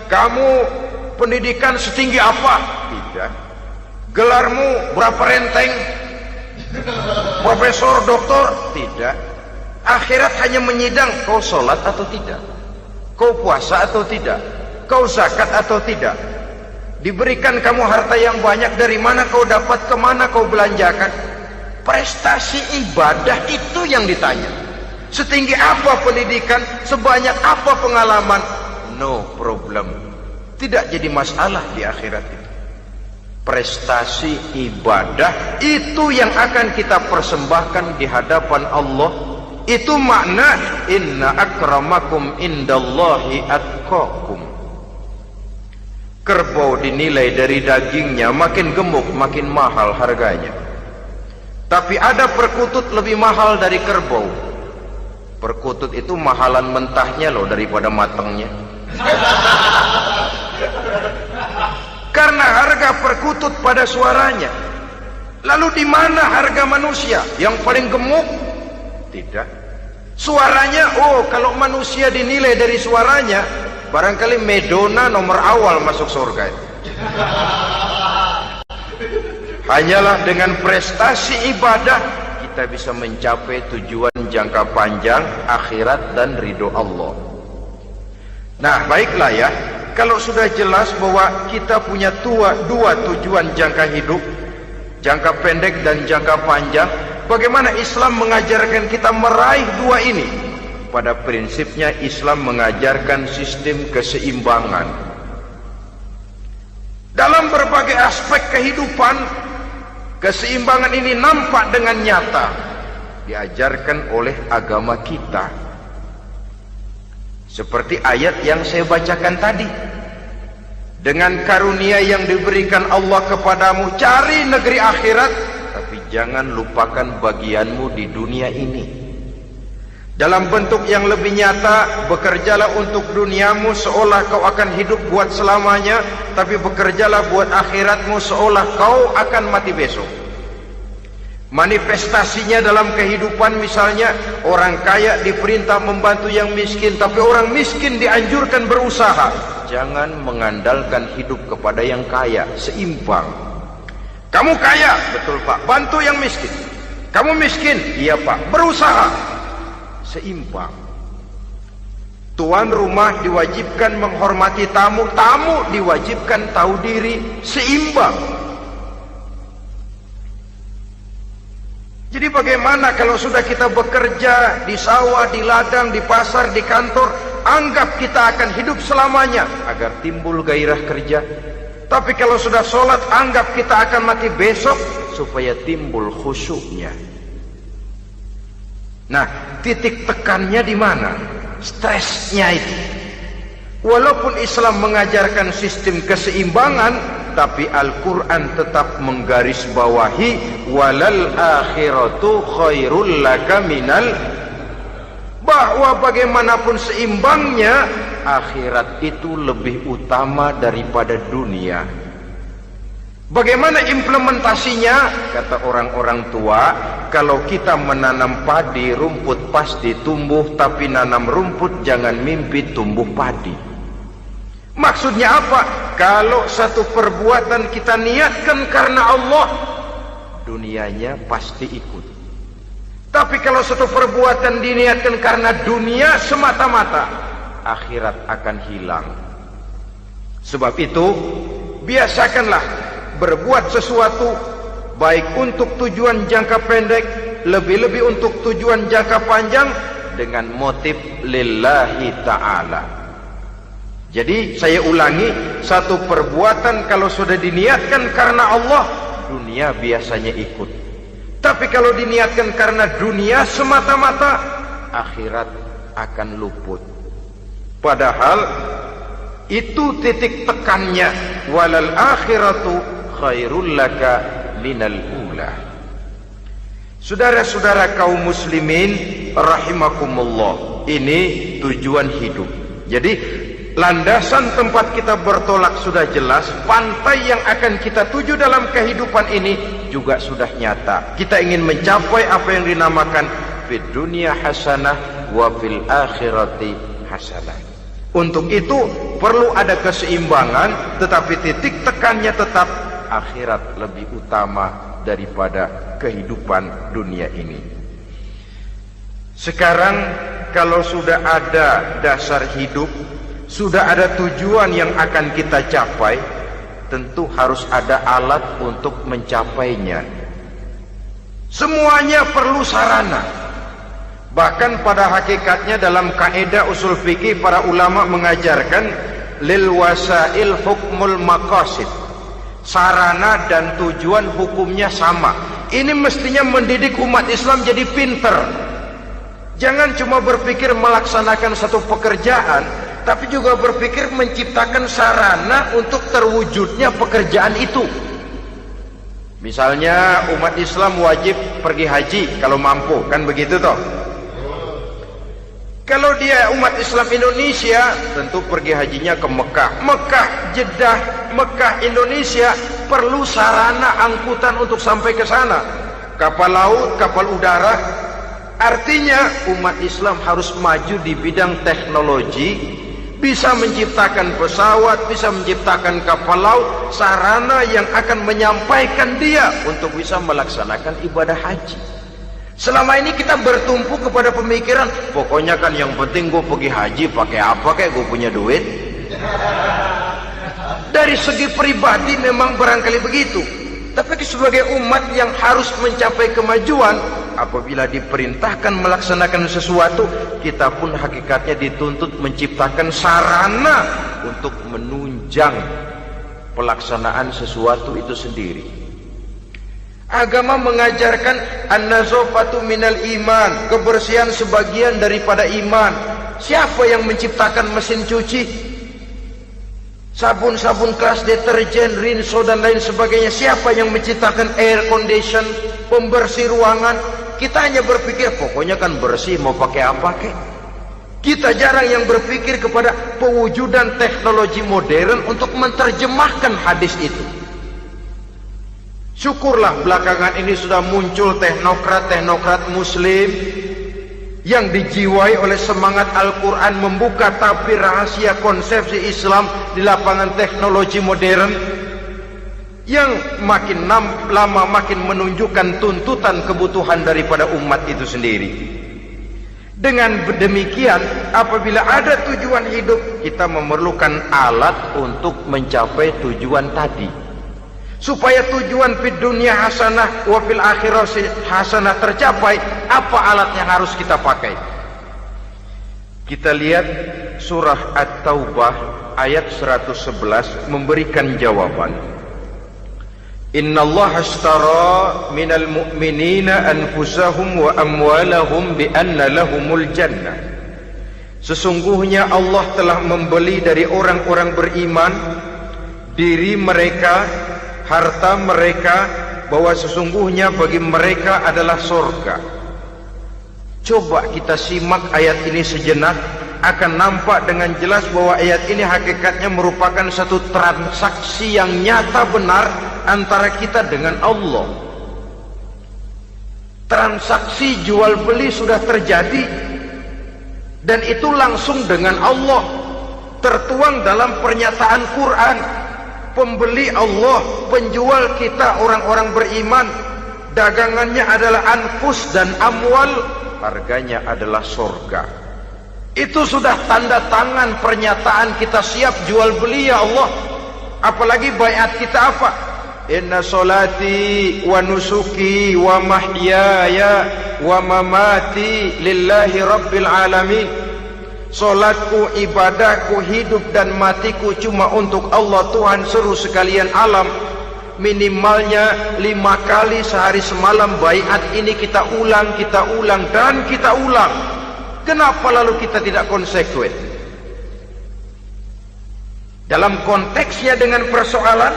kamu pendidikan setinggi apa? Tidak. Gelarmu berapa renteng? Profesor, doktor? Tidak. Akhirat hanya menyidang kau sholat atau tidak, kau puasa atau tidak, kau zakat atau tidak. Diberikan kamu harta yang banyak, dari mana kau dapat, kemana kau belanjakan. Prestasi ibadah itu yang ditanya. Setinggi apa pendidikan, sebanyak apa pengalaman, no problem, tidak jadi masalah di akhirat itu. Prestasi ibadah itu yang akan kita persembahkan di hadapan Allah. Itu makna inna akramakum indallahi atqakum. Kerbau dinilai dari dagingnya, makin gemuk makin mahal harganya. Tapi ada perkutut lebih mahal dari kerbau. Perkutut itu mahalan mentahnya loh daripada matangnya. Karena harga perkutut pada suaranya. Lalu di mana harga manusia yang paling gemuk? Tidak. Suaranya, oh kalau manusia dinilai dari suaranya, barangkali Madonna nomor awal masuk surga. Hanyalah dengan prestasi ibadah kita bisa mencapai tujuan jangka panjang, akhirat dan ridho Allah. Nah baiklah ya, kalau sudah jelas bahwa kita punya dua tujuan jangka hidup, jangka pendek dan jangka panjang, bagaimana Islam mengajarkan kita meraih dua ini? Pada prinsipnya Islam mengajarkan sistem keseimbangan. Dalam berbagai aspek kehidupan, keseimbangan ini nampak dengan nyata diajarkan oleh agama kita. Seperti ayat yang saya bacakan tadi. dengan karunia yang diberikan Allah kepadamu, cari negeri akhirat, tapi jangan lupakan bagianmu di dunia ini. Dalam bentuk yang lebih nyata, bekerjalah untuk duniamu seolah kau akan hidup buat selamanya, tapi bekerjalah buat akhiratmu seolah kau akan mati besok. Manifestasinya dalam kehidupan, misalnya orang kaya diperintah membantu yang miskin, tapi orang miskin dianjurkan berusaha. Jangan mengandalkan hidup kepada yang kaya, seimbang. Kamu kaya, betul Pak, bantu yang miskin. Kamu miskin, iya Pak, berusaha, seimbang. Tuan rumah diwajibkan menghormati tamu, tamu diwajibkan tahu diri, seimbang. Jadi bagaimana kalau sudah kita bekerja di sawah, di ladang, di pasar, di kantor, anggap kita akan hidup selamanya agar timbul gairah kerja. Tapi kalau sudah sholat, anggap kita akan mati besok supaya timbul khusyuknya. Nah, titik tekannya di mana? Stresnya itu. Walaupun Islam mengajarkan sistem keseimbangan, tapi Al-Quran tetap menggarisbawahi walal akhiratu khairul laka minal, bahwa bagaimanapun seimbangnya, akhirat itu lebih utama daripada dunia. Bagaimana implementasinya? Kata orang-orang tua, kalau kita menanam padi, rumput pasti tumbuh, tapi nanam rumput jangan mimpi tumbuh padi. Maksudnya apa? Kalau satu perbuatan kita niatkan karena Allah, dunianya pasti ikut. Tapi kalau satu perbuatan diniatkan karena dunia semata-mata, akhirat akan hilang. Sebab itu, biasakanlah berbuat sesuatu baik untuk tujuan jangka pendek, lebih-lebih untuk tujuan jangka panjang, dengan motif lillahi ta'ala. Jadi saya ulangi, satu perbuatan kalau sudah diniatkan karena Allah, dunia biasanya ikut. Tapi kalau diniatkan karena dunia semata-mata, akhirat akan luput. Padahal itu titik tekannya, walal akhiratu khairul laka minal ula. Saudara-saudara kaum muslimin rahimakumullah, ini tujuan hidup. Jadi landasan tempat kita bertolak sudah jelas, pantai yang akan kita tuju dalam kehidupan ini juga sudah nyata. Kita ingin mencapai apa yang dinamakan fid dunya hasanah wa fil akhirati hasanah. Untuk itu perlu ada keseimbangan, tetapi titik tekannya tetap akhirat lebih utama daripada kehidupan dunia ini. Sekarang kalau sudah ada dasar hidup, sudah ada tujuan yang akan kita capai, tentu harus ada alat untuk mencapainya. Semuanya perlu sarana. Bahkan pada hakikatnya dalam kaidah usul fikih, para ulama mengajarkan lil wasail hukmul maqasid. Sarana dan tujuan hukumnya sama. Ini mestinya mendidik umat Islam jadi pinter. Jangan cuma berpikir melaksanakan satu pekerjaan, tapi juga berpikir menciptakan sarana untuk terwujudnya pekerjaan itu. Misalnya umat Islam wajib pergi haji kalau mampu, kan begitu toh? Kalau dia umat Islam Indonesia, tentu pergi hajinya ke Mekah. Mekah, Jeddah, Mekah, Indonesia, perlu sarana angkutan untuk sampai ke sana. Kapal laut, kapal udara. Artinya umat Islam harus maju di bidang teknologi, bisa menciptakan pesawat, bisa menciptakan kapal laut, sarana yang akan menyampaikan dia untuk bisa melaksanakan ibadah haji. Selama ini kita bertumpu kepada pemikiran, pokoknya kan yang penting gue pergi haji, pakai apa kayak gue punya duit. Dari segi pribadi memang barangkali begitu, tapi sebagai umat yang harus mencapai kemajuan, apabila diperintahkan melaksanakan sesuatu, kita pun hakikatnya dituntut menciptakan sarana untuk menunjang pelaksanaan sesuatu itu sendiri. Agama mengajarkan an-nazafatu minal iman, kebersihan sebagian daripada iman. Siapa yang menciptakan mesin cuci? sabun-sabun keras, deterjen, rinso dan lain sebagainya. Siapa yang menciptakan air condition, pembersih ruangan? Kita hanya berpikir pokoknya kan bersih, mau pakai apa kek. Kita jarang yang berpikir kepada pewujudan teknologi modern untuk menerjemahkan hadis itu. Syukurlah belakangan ini sudah muncul teknokrat-teknokrat muslim yang dijiwai oleh semangat Al-Quran, membuka tabir rahasia konsepsi Islam di lapangan teknologi modern, yang makin lama makin menunjukkan tuntutan kebutuhan daripada umat itu sendiri. Dengan demikian, apabila ada tujuan hidup, kita memerlukan alat untuk mencapai tujuan tadi. Supaya tujuan fid dunya hasanah wa fil akhirati hasanah tercapai, apa alat yang harus kita pakai? Kita lihat surah At-Taubah ayat 111 memberikan jawaban. Innallaha ashtara minal mu'minina anfusahum wa amwalahum bi anna lahumul jannah. Sesungguhnya Allah telah membeli dari orang-orang beriman diri mereka, harta mereka, bahwa sesungguhnya bagi mereka adalah surga. Coba kita simak ayat ini sejenak, akan nampak dengan jelas bahwa ayat ini hakikatnya merupakan satu transaksi yang nyata benar antara kita dengan Allah. Transaksi jual beli sudah terjadi, dan itu langsung dengan Allah, tertuang dalam pernyataan Quran. Pembeli Allah, penjual kita orang-orang beriman, dagangannya adalah anfus dan amwal, harganya adalah surga. Itu sudah tanda tangan pernyataan kita siap jual beli ya Allah. Apalagi baiat kita apa? Inna solati wa nusuki wa mahyaya wa mamati lillahi rabbil alamin. Solatku, ibadahku, hidup dan matiku cuma untuk Allah, Tuhan seru sekalian alam. Minimalnya 5 kali sehari semalam baiat ini kita ulang dan kita ulang. Kenapa lalu kita tidak konsekuen? Dalam konteksnya dengan persoalan,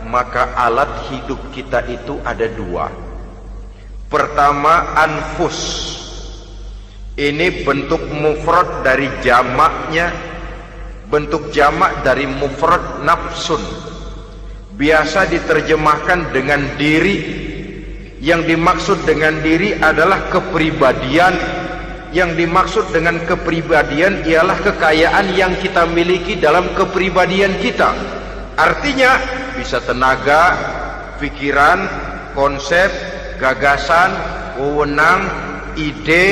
maka alat hidup kita itu ada 2. Pertama, anfus. Ini bentuk mufrad dari jamaknya, bentuk jamak dari mufrad nafsun. Biasa diterjemahkan dengan diri. Yang dimaksud dengan diri adalah kepribadian. Yang dimaksud dengan kepribadian ialah kekayaan yang kita miliki dalam kepribadian kita. Artinya bisa tenaga, pikiran, konsep, gagasan, wewenang, ide,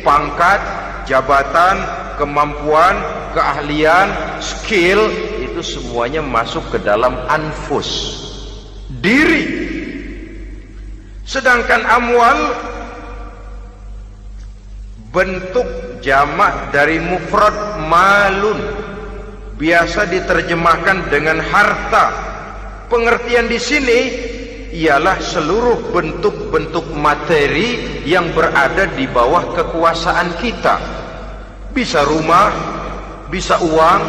pangkat, jabatan, kemampuan, keahlian, skill, itu semuanya masuk ke dalam anfus, diri. Sedangkan amwal bentuk jamak dari mufrad malun, biasa diterjemahkan dengan harta. Pengertian di sini ialah seluruh bentuk-bentuk materi yang berada di bawah kekuasaan kita. Bisa rumah, bisa uang,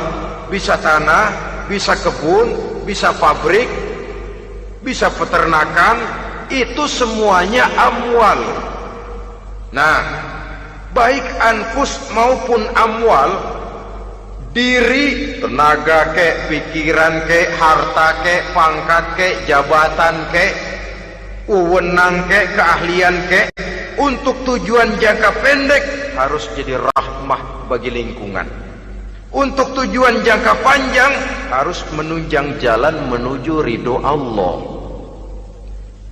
bisa tanah, bisa kebun, bisa pabrik, bisa peternakan, itu semuanya amwal. Nah, baik anfus maupun amwal, diri, tenaga kek, pikiran kek, harta kek, pangkat kek, jabatan kek, wewenang kek, keahlian kek, untuk tujuan jangka pendek harus jadi rahmah bagi lingkungan. Untuk tujuan jangka panjang harus menunjang jalan menuju ridho Allah.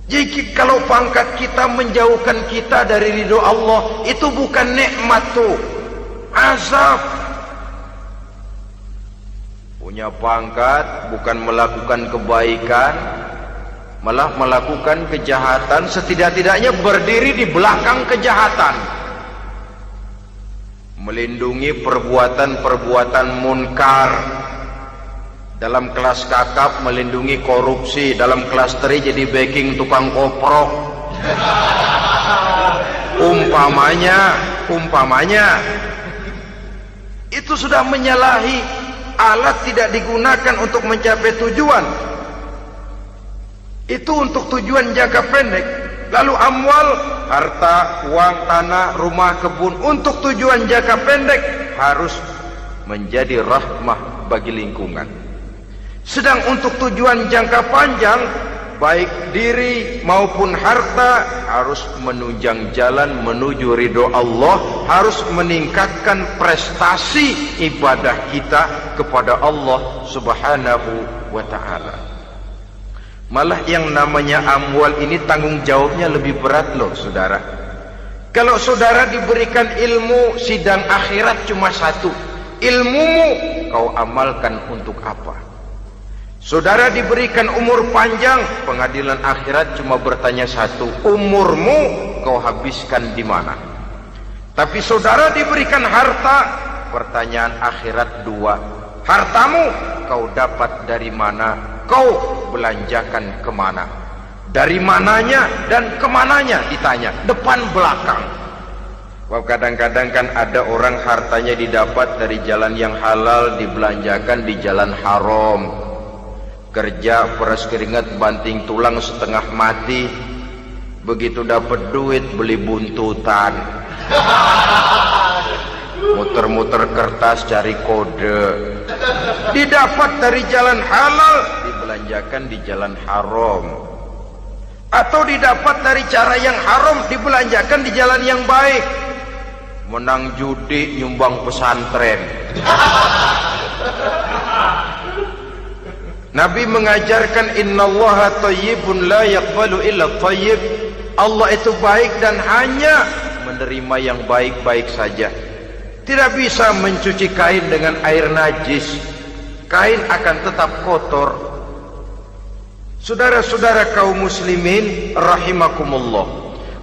Jadi kalau pangkat kita menjauhkan kita dari ridho Allah, itu bukan nikmat tuh, azab. Punya pangkat bukan melakukan kebaikan, malah melakukan kejahatan, setidak-tidaknya berdiri di belakang kejahatan, melindungi perbuatan-perbuatan munkar. Dalam kelas kakap melindungi korupsi, dalam kelas teri jadi backing tukang koprok. Umpamanya itu sudah menyalahi alat tidak digunakan untuk mencapai tujuan. Itu untuk tujuan jangka pendek. Lalu amwal, harta, uang, tanah, rumah, kebun, untuk tujuan jangka pendek harus menjadi rahmah bagi lingkungan. Sedang untuk tujuan jangka panjang, baik diri maupun harta harus menunjang jalan menuju ridho Allah, harus meningkatkan prestasi ibadah kita kepada Allah Subhanahu wa ta'ala. Malah yang namanya amwal ini tanggung jawabnya lebih berat loh saudara. Kalau saudara diberikan ilmu, sidang akhirat cuma satu, ilmumu kau amalkan untuk apa? Saudara diberikan umur panjang, pengadilan akhirat cuma bertanya satu, umurmu kau habiskan di mana? Tapi saudara diberikan harta, pertanyaan akhirat dua, hartamu kau dapat dari mana? Kau belanjakan kemana? Dari mananya dan kemananya ditanya, depan belakang. Wah, kadang-kadang kan ada orang hartanya didapat dari jalan yang halal, dibelanjakan di jalan haram. Kerja peras keringat banting tulang setengah mati, begitu dapat duit beli buntutan, muter-muter kertas cari kode. Didapat dari jalan halal, dibelanjakan di jalan haram. Atau didapat dari cara yang haram, dibelanjakan di jalan yang baik. Menang judi, nyumbang pesantren. Nabi mengajarkan innallaha thayyibun la yaqbalu illa thayyib. Allah itu baik dan hanya menerima yang baik-baik saja. Tidak bisa mencuci kain dengan air najis. Kain akan tetap kotor. Saudara-saudara kaum muslimin rahimakumullah.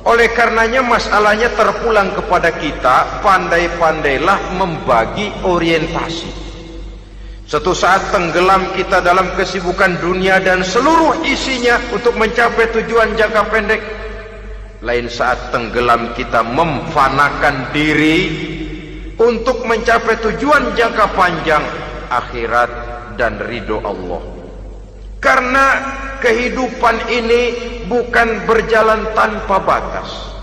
Oleh karenanya masalahnya terpulang kepada kita, pandai-pandailah membagi orientasi. Suatu saat tenggelam kita dalam kesibukan dunia dan seluruh isinya untuk mencapai tujuan jangka pendek. Lain saat tenggelam kita memfanakan diri untuk mencapai tujuan jangka panjang, akhirat dan ridho Allah. Karena kehidupan ini bukan berjalan tanpa batas.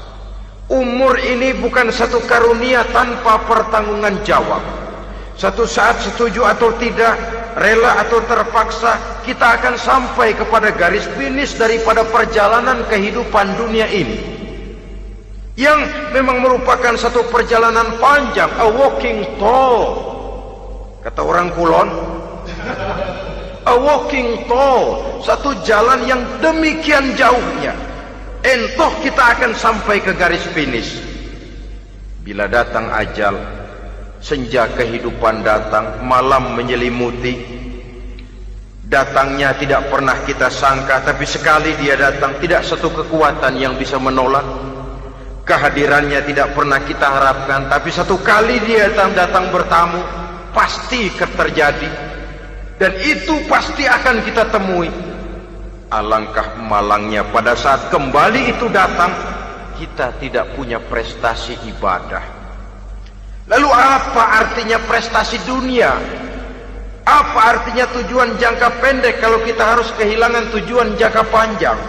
Umur ini bukan satu karunia tanpa pertanggungan jawab. Satu saat setuju atau tidak, rela atau terpaksa, kita akan sampai kepada garis finish daripada perjalanan kehidupan dunia ini, yang memang merupakan satu perjalanan panjang, a walking tall, kata orang Kulon. A walking tall, satu jalan yang demikian jauhnya. Entah kita akan sampai ke garis finish. Bila datang ajal, senja kehidupan datang, malam menyelimuti. Datangnya tidak pernah kita sangka, tapi sekali dia datang, tidak satu kekuatan yang bisa menolak. Kehadirannya tidak pernah kita harapkan, tapi satu kali dia datang bertamu, pasti terjadi. Dan itu pasti akan kita temui. Alangkah malangnya pada saat kembali itu datang, kita tidak punya prestasi ibadah. Lalu apa artinya prestasi dunia? Apa artinya tujuan jangka pendek kalau kita harus kehilangan tujuan jangka panjang?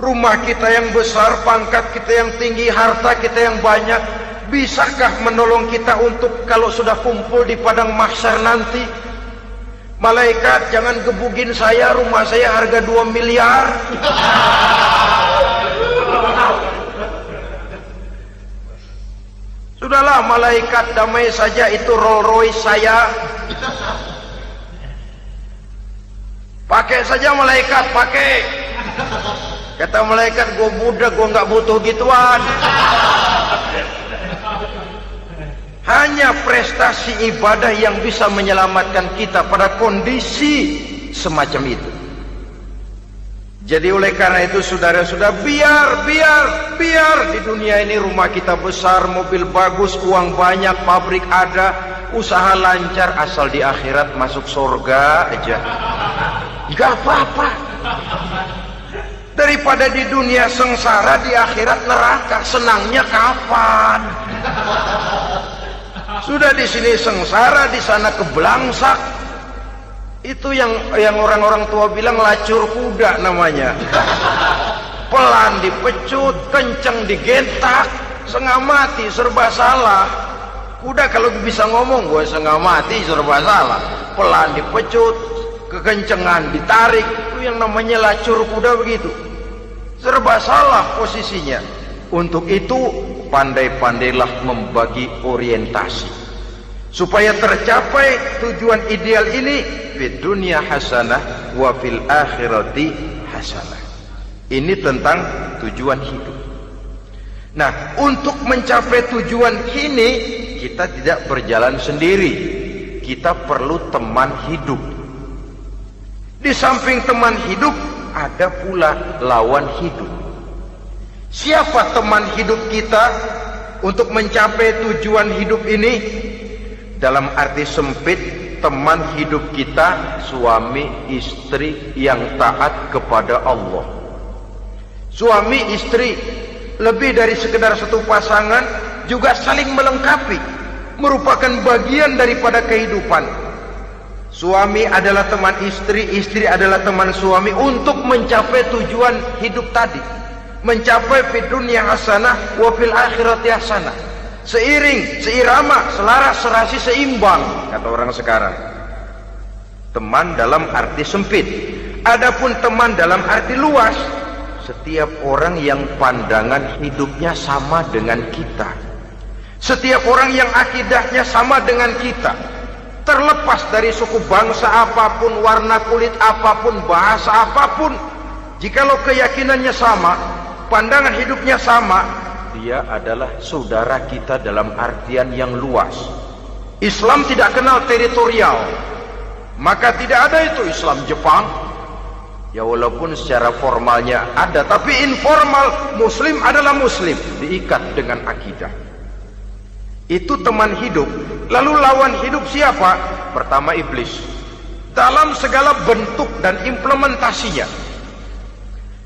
Rumah kita yang besar, pangkat kita yang tinggi, harta kita yang banyak, bisakah menolong kita untuk kalau sudah kumpul di padang mahsyar nanti? Malaikat, jangan gebugin saya, rumah saya harga 2 miliar. Sudahlah malaikat, damai saja, itu Rolls Royce saya. Pakai saja malaikat, pakai. Kata malaikat, gue budak, gue nggak butuh gituan. Hanya prestasi ibadah yang bisa menyelamatkan kita pada kondisi semacam itu. Jadi oleh karena itu saudara-saudara, biar di dunia ini rumah kita besar, mobil bagus, uang banyak, pabrik ada, usaha lancar, asal di akhirat masuk surga aja. Gak apa-apa. Daripada di dunia sengsara, di akhirat neraka, senangnya kapan? Sudah di sini sengsara, di sana kebelangsak. Itu yang orang-orang tua bilang lacur kuda namanya. Pelan dipecut, kenceng digentak, setengah mati, serba salah. Kuda kalau bisa ngomong, gue setengah mati, serba salah. Pelan dipecut, kekencengan ditarik, itu yang namanya lacur kuda begitu. Serba salah posisinya. Untuk itu pandai-pandailah membagi orientasi supaya tercapai tujuan ideal ini, fid dunya hasanah wa fil akhirati hasanah. Ini tentang tujuan hidup. Nah, untuk mencapai tujuan ini kita tidak berjalan sendiri. Kita perlu teman hidup. Di samping teman hidup ada pula lawan hidup. Siapa teman hidup kita untuk mencapai tujuan hidup ini? Dalam arti sempit, teman hidup kita suami istri yang taat kepada Allah. Suami istri lebih dari sekedar satu pasangan, juga saling melengkapi, merupakan bagian daripada kehidupan. Suami adalah teman istri, istri adalah teman suami untuk mencapai tujuan hidup tadi. Mencapai fid dunya hasanah wa fil akhirati hasanah. Seiring, seirama, selaras, serasi, seimbang, kata orang sekarang. Teman dalam arti sempit. Adapun teman dalam arti luas, setiap orang yang pandangan hidupnya sama dengan kita. Setiap orang yang akidahnya sama dengan kita. Terlepas dari suku bangsa apapun, warna kulit apapun, bahasa apapun, jikalau keyakinannya sama, pandangan hidupnya sama, dia adalah saudara kita dalam artian yang luas. Islam tidak kenal teritorial, maka tidak ada itu Islam Jepang. Ya walaupun secara formalnya ada, tapi informal Muslim adalah Muslim, diikat dengan akidah. Itu teman hidup. Lalu lawan hidup siapa? Pertama iblis, dalam segala bentuk dan implementasinya.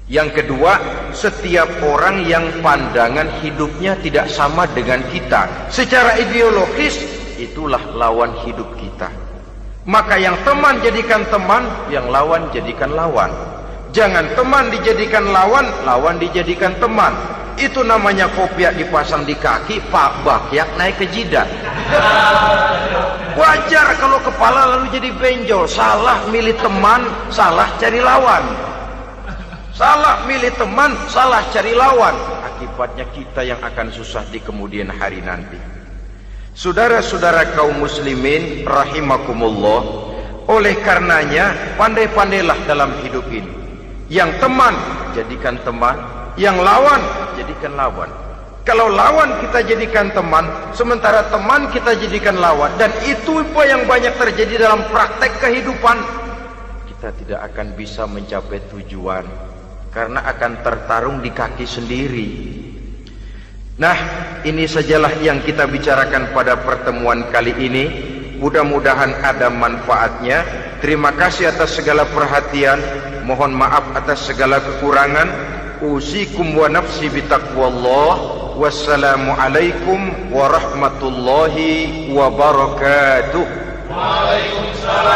Yang kedua, setiap orang yang pandangan hidupnya tidak sama dengan kita secara ideologis, itulah lawan hidup kita. Maka yang teman jadikan teman, yang lawan jadikan lawan. Jangan teman dijadikan lawan, lawan dijadikan teman. Itu namanya kopiah dipasang di kaki, pak bakyak naik ke jidat. Wajar kalau kepala lalu jadi benjol. Salah milih teman, salah cari lawan. Salah milih teman, salah cari lawan. Akibatnya kita yang akan susah di kemudian hari nanti. Saudara-saudara kaum muslimin rahimakumullah, oleh karenanya pandai-pandailah dalam hidup ini. Yang teman jadikan teman, yang lawan jadikan lawan. Kalau lawan kita jadikan teman, sementara teman kita jadikan lawan, dan itu apa yang banyak terjadi dalam praktek kehidupan, kita tidak akan bisa mencapai tujuan. Karena akan tertarung di kaki sendiri. Nah, ini sajalah yang kita bicarakan pada pertemuan kali ini. Mudah-mudahan ada manfaatnya. Terima kasih atas segala perhatian. Mohon maaf atas segala kekurangan. Usikum wa nafsi bitaqwallah. Wassalamualaikum warahmatullahi wabarakatuh. Waalaikumsalam.